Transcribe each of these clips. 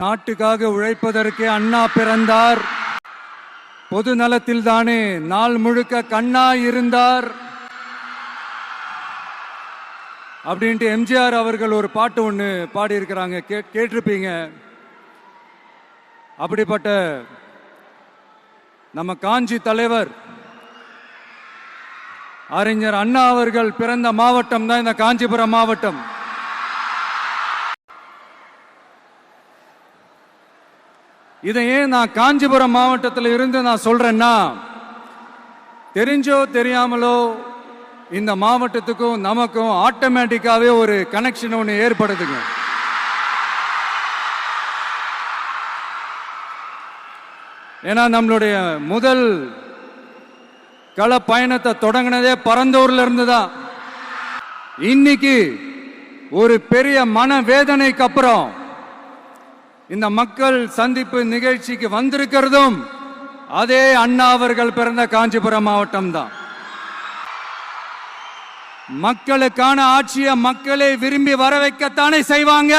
நாட்டுக்காக உழைப்பதற்கே அண்ணா பிறந்தார். பொது நலத்தில் தானே நாள் முழுக்க கண்ணா இருந்தார் அப்படின்ட்டு எம்ஜிஆர் அவர்கள் ஒரு பாட்டு ஒன்று பாடியிருக்கிறாங்க, கேட்டிருப்பீங்க. அப்படிப்பட்ட நம்ம காஞ்சி தலைவர் அறிஞர் அண்ணா அவர்கள் பிறந்த மாவட்டம் தான் இந்த காஞ்சிபுரம் மாவட்டம். இதை ஏன் நான் காஞ்சிபுரம் மாவட்டத்தில் இருந்து நான் சொல்றேன்னா, தெரிஞ்சோ தெரியாமலோ இந்த மாவட்டத்துக்கும் நமக்கும் ஆட்டோமேட்டிக்காவே ஒரு கனெக்ஷன் ஒன்று ஏற்படுதுங்க. ஏன்னா நம்மளுடைய முதல் கள பயணத்தை தொடங்கினதே பரந்தூர்ல இருந்து தான். இன்னைக்கு ஒரு பெரிய மனவேதனைக்கு அப்புறம் இந்த மக்கள் சந்திப்பு நிகழ்ச்சிக்கு வந்திருக்கிறதும் அதே அண்ணா அவர்கள் பிறந்த காஞ்சிபுரம் மாவட்டம் தான். மக்களுக்கான ஆட்சியை மக்களே விரும்பி வர வைக்கத்தானே செய்வாங்க.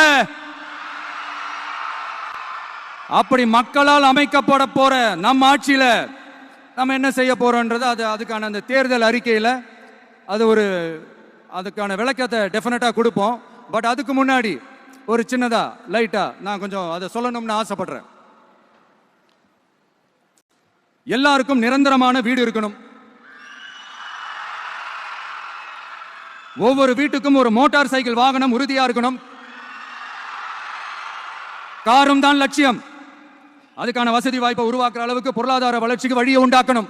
அப்படி மக்களால் அமைக்கப்பட போற நம்ம ஆட்சியில நம்ம என்ன செய்ய போறோம்ன்றது அதுக்கான அந்த தேர்தல் அறிக்கையில அதுக்கான விளக்கத்தை டெஃபினட்டா கொடுப்போம். பட் அதுக்கு முன்னாடி ஒரு சின்னதா லைட்டா நான் கொஞ்சம் அதை சொல்லணும்னு ஆசைப்படுறேன். எல்லாருக்கும் நிரந்தரமான வீடு இருக்கணும். ஒவ்வொரு வீட்டுக்கும் ஒரு மோட்டார் சைக்கிள் வாகனம் உறுதியா இருக்கணும். காரும் தான் லட்சியம். அதுக்கான வசதி வாய்ப்பை உருவாக்குற அளவுக்கு பொருளாதார வளர்ச்சிக்கு வழியை உண்டாக்கணும்.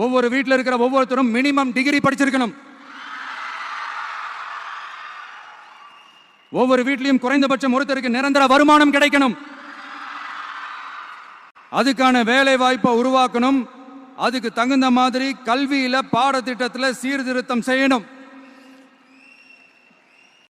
ஒவ்வொரு வீட்டில் இருக்கிற ஒவ்வொருத்தரும் மினிமம் டிகிரி படிச்சிருக்கணும். ஒவ்வொரு வீட்டிலையும் குறைந்தபட்சம் ஒருத்தருக்கு நிரந்தர வருமானம் கிடைக்கணும். அதுக்கான வேலை வாய்ப்பை உருவாக்கணும். அதுக்கு தகுந்த மாதிரி கல்வியில பாடத்திட்டத்தில் சீர்திருத்தம் செய்யணும்.